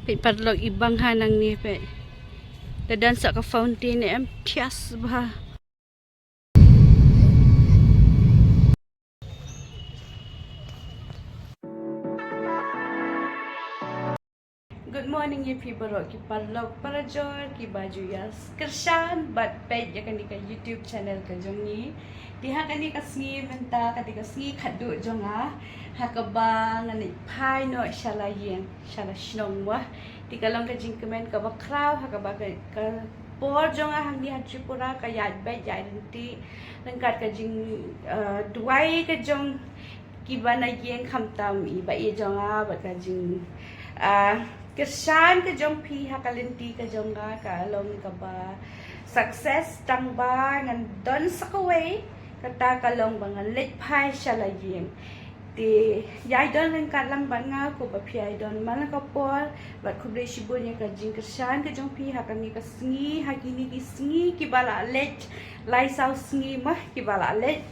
Padlok ibang hanang ni pe. Dadan sa ka fountain em tias bah. Good morning ye people ki padlok para jor ki baju yas kershan but page ya kani ka YouTube channel ka jongi diha kani ka sngi menta ka ka sngi khadu jonga hakaba ngani phai no shala yen shala shnong wa tikalong ka jing comment ka ba kraw hakaba ka por jonga hang di Tripura ka yad ba yad ti langkat ka jing duai ka jong ki ba na yen khamtam i ba ye jonga ba ka jing kesan ke jong pi hakalinti ke jong ka long ka ba success tang ba ngan don sakaway kata kalong ba ngan let phai shala yin ti yai don ngan ka lang ba nga ko ba pi ai don man ka por ba khu bre shibo nya ka jing kesan ke jong pi hakani ka sngi hakini ki sngi ki bala let lai sau sngi ma ki bala let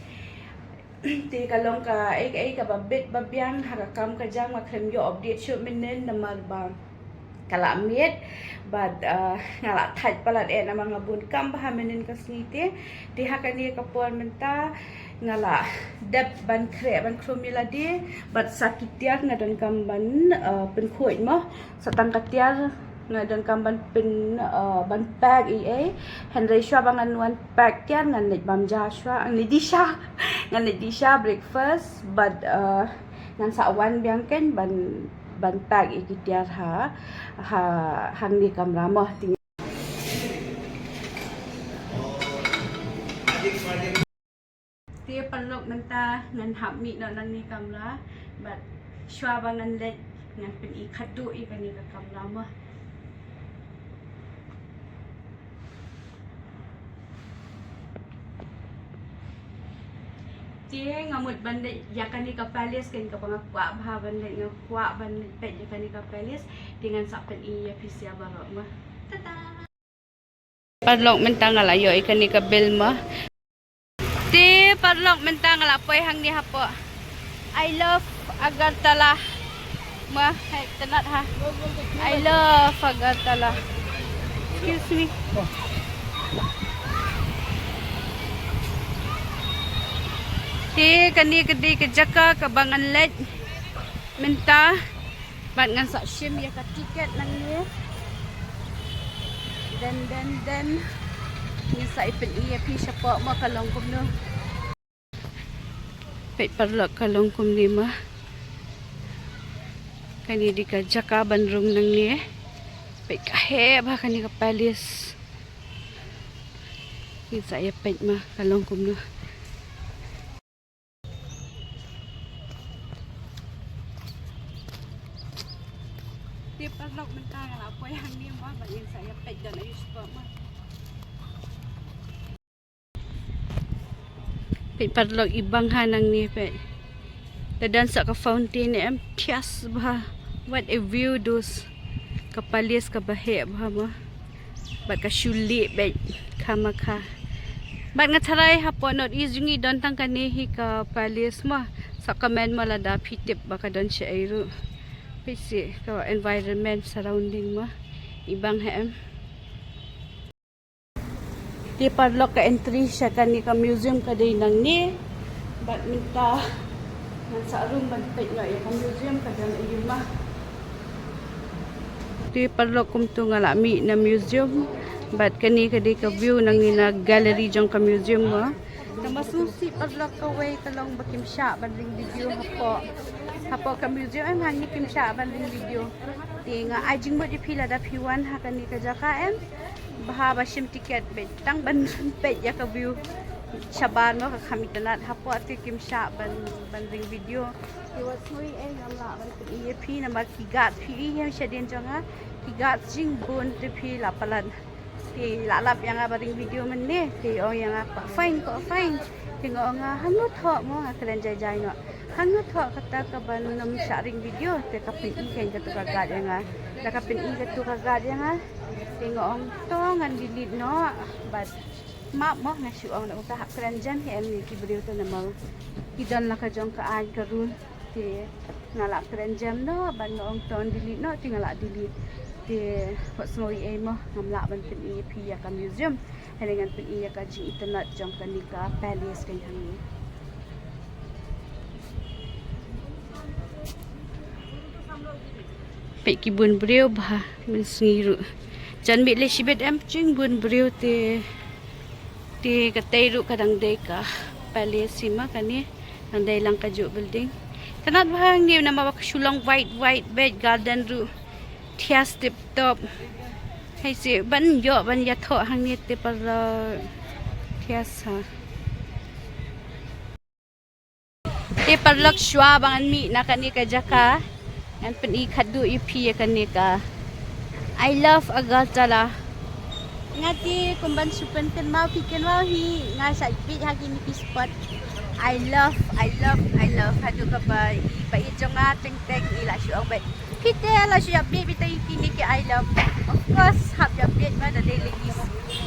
ti kalong ka ai ka ba bet ba biang hakam ka jang ma khrem yo update show minen namar ba kala miet bad ngala thaj palat e namang ngabun kam bah menin kasnite di hakani kapor menta ngala dep ban kre ban kromila di bad sakitiak na don kamban pen khoi mo satang katiar na don kamban pen ban pag e henry shwa bangan wan pag tiar ngan net bam ja shwa ang ni disha ngan net disha breakfast bad ngan sa wan biangken ban pag ikitiar hang di kamera mah ting dia peluk menta ngan hap mi no nang ni kamera but shwa bangan let ngan pen i khadu i kan ni ka kamera mah dia ngamut bandit yakan ni ka palace kan ka pangakwa bah bandit ngakwa bandit pet yakan ni ka palace dengan sapen i ya pisia barok mah tata padlok mentang ala yo ikan ni ka bel mah ti padlok mentang ala poi hang ni hapo I love Agartala mah hai tenat ha I love Agartala excuse me ti kani kedi ke jaka ke bangan let menta bat ngan sak shim ya ka tiket nang ni dan ni sai pen ia pi sapa ma kalong kum no pet parlok kalong kum ni ma kani di ka jaka bandrung nang ni pet ka he ba kani ka palace ni sai pet ma kalong kum no dia padlok mentang ala poi hang ni mah ba yang saya pet dan ayus pa mah pet padlok ibang hanang ni pet dadan sa ka fountain em tias bah what a view dos kapalis ka bahe bah mah bat ka shuli bet kamaka bat nga tharai hapon not izungi don tang kani hi ka palace mah sa kamen malada pitip baka don siya airu pisi ka environment surrounding mah ibang hem di padlok ka entry siya kani ka museum ka day nang ni bat minta nang sa room ban pet nga ka museum ka dan ayun mah di padlok kum tu nga lami na museum bat kani ka day ka view nang ni na gallery jong ka museum mah namasusi padlok ka way kalong bakim siya ban ring video hapo ka museum em hang ni kim sha ban ring video tinga ajing mo di pila da piwan ha kan ni ka jaka em baha ba shim ticket be tang ban pe ya ka view shaban mo ka khamitanat hapo ati kim sha ban ring video ti was hui en amla ban ki ep na ma ki gat phi hem shadin jonga ki gat jing bon te phi la palan ti la lap yang ba ring video man ne ti o yang ko fine tingo nga hanut ho mo nga kalen jay no hanut ho kata ka ban nam sharing video te kapin i ken ka tukar gad nga da kapin i ka tukar gad nga tingo ong to ngan dilit no but map mo nga shu ong na uta kalen jan he em ki video to na mo idan la ka jong ka ad ka run ti ngalak keren jam no ban ong ton delete no tinggal delete ti wat semoi ai mo ngamlak ban pin i pi ya ka museum dengan pin i ya ka ji internet jong kan ni ka palace kan hang ni pe ki bun breu ba min singiru jan mi le sibet am ching bun breu ti ka teiru kadang dei ka palace sima kan ni nang dei lang ka ju building tanat bahang ni na mawak sulang white bed garden ru thias tip top hay si ban yo ban ya tho hang ni te par thias ha te par lak shwa bangan mi na kani ka jaka an pen I khadu I phi kani ka I love Agartala ngati kumban supen kan mau piken mau hi nga sa pi hagi ni pi spot I love hadu ka ba I jonga teng ila shu ang ba pite la shu update bitai kini ki I love of course hab update ma da daily is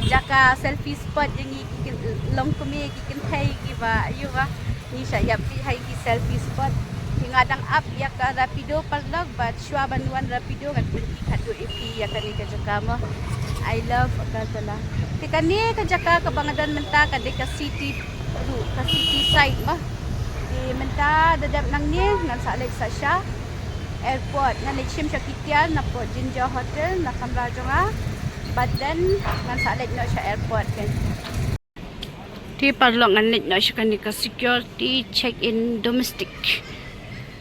jaka selfie spot yang ki long kumi ki kin thai ki ba ayu ba ni sa pi hai ki selfie spot ngadang up ya ka rapido parlog but shwa banuan rapido kan khadu ipi ya kani ka jaka mo I love Agartala tikani ka jaka ka bangadan menta ka de ka city ka city side mah di menta dadap nang ni ngan sa lek sa sha airport ngan Ïingsyiem sha kitial na po Jinja hotel na kamra jonga badan ngan sa lek no sha airport kan ti parlong ngan lek no sha kan ka security check in domestic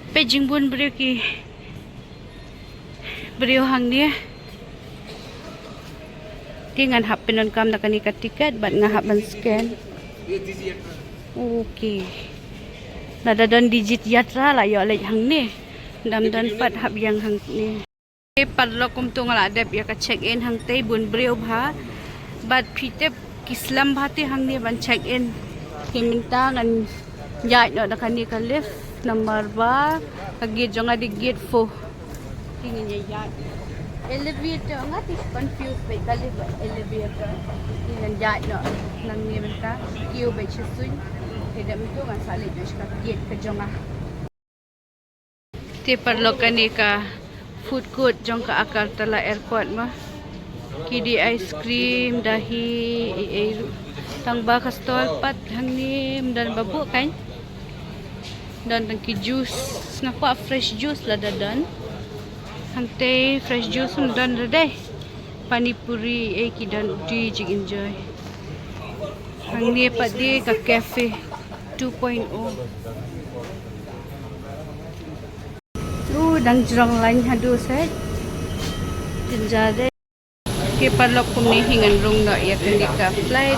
Beijing bun beriu ki beriu hang ni ti ngan hap penon kam na kani ka tiket bat ngahap ban scan okay nada don digit yatra la yo lek hang ni dam dan pat hap yang hang ni e parlo kum tu ngala dep ya ka check in hang te bun beriu bha bat phite kislam bha te hang ni ban check in ki minta ngan ya no da kani ka lift number ba kagi jonga di gate 4 tingin ya elevator nga ti confused by kali ba elevator tingin ya no nang ni minta kiu ba chisuin tidak itu kan sali jos ka gate ka jonga ti parlo kani ka food court jong ka Agartala airport ma kidi ice cream dahi tang ba ka stall pat hang ni dan babu kan dan tangki juice na ko fresh juice la dadan hante fresh juice dan dade pani puri ki dan di jig enjoy hang ni pat di ka cafe 2.0 tu dang jrong lain hadu set tinjade ke parlok kum ni hingan rung no ya ka flight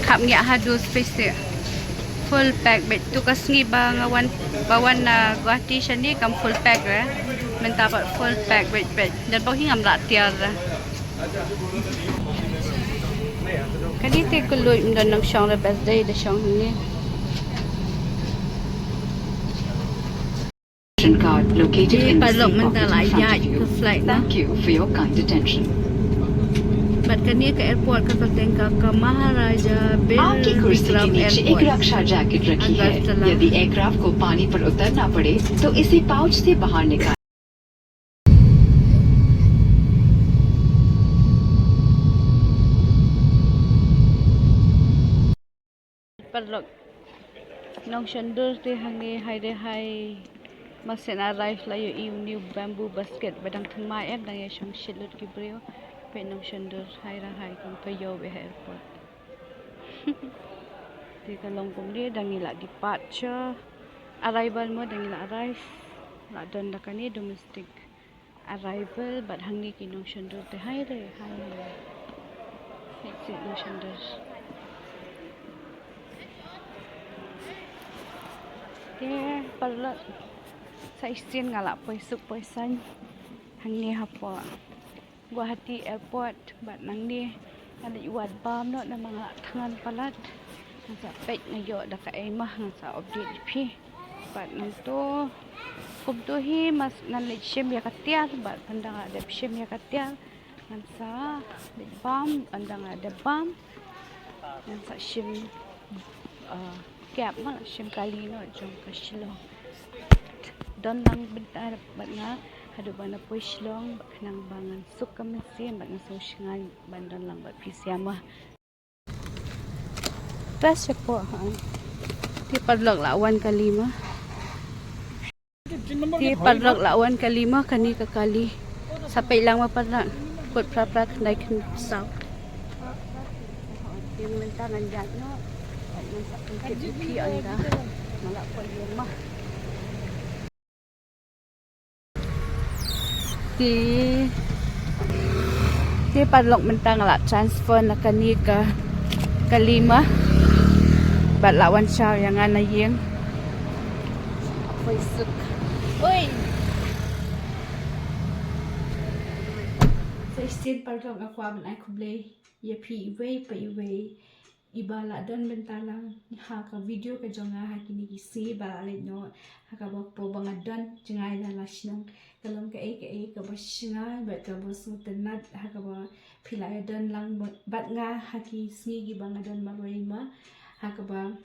khap ngia hadu space full pack bet tu kasngi ba ngawan bawan na Guwahati shani kam full pack ra menta pa full pack bet dan pau hingam la tiar ra kani te kuloi mdan nang shong la birthday de shong ni card located in the palok seat menta la pocket in ya front of you. ku flight na Thank you for your kind attention. bat kani ka airport ka tengka ka Maharaja आपकी कुर्सी के नीचे एक airport रक्षा जैकेट रखी है। अगरतला। यदि एयरक्राफ्ट को पानी पर उतरना पड़े तो इसे पाउच से बाहर निकालें। palok nong shandur te hangi hai de hai masen arrive la yo new bamboo basket badang thmai em dang ye shong shilut ki brio pe nong shandur hai ra hai kum to yo be airport te ka long kum de dang ila departure arrival mo dang ila arrive la don da kani domestic arrival but hangi ki nong shandur te hai re hai nong shandur parla sa Ïingsyiem ngala poisuk poisan hang ni hapo Guwahati airport bat nang ni ada iwat bam no na mga thangan palat sa pet ngayo da ka emah ng sa update phi bat nang to kum to hi mas nan Ïingsyiem ya katyal bat pandang ada Ïingsyiem ya katyal Ansa, di bam, andang ada bam. Yang sa shim kap ma shim kali no jong ka shilong. Don lang bentar bat nga hadu bana po shilong nang bangan suk kamesin bat nga so shingan bandan lang bat pisyama. Best po ha. Di padlog lawan kalima. Di padlog lawan kalima kani kakali. Sampai lang mapadlog. Put pra kanday kan saw. Yung mentangan dyan no. At nang sa pagkipi anda. Malak po yung mah. Di padlog mentang la transfer na kani ka kalima. Bat lawan siya yang ana yung. Apoy suk. Uy! Sa istin padlog ako aban ay kublay. Yapi iway pa iway. Ibala don bentalang ha ka video ka jonga ha kinigisi balale no ha ka po banga don jengay na lasnong kalong ka ka basnga bat ka bosu tenat ha ka ba pilaya don lang bat nga ha ki snigi banga don maroy ma ha ka ba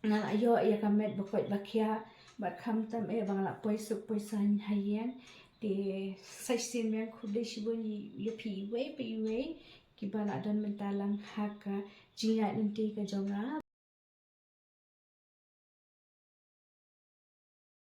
na ayo ya ka met bakot bakya bat kam tam banga la poisuk poisan hayen de saisin men khudde shiboni yapi way pa iway kibala don bentalang ha ka jingat nanti ka jonga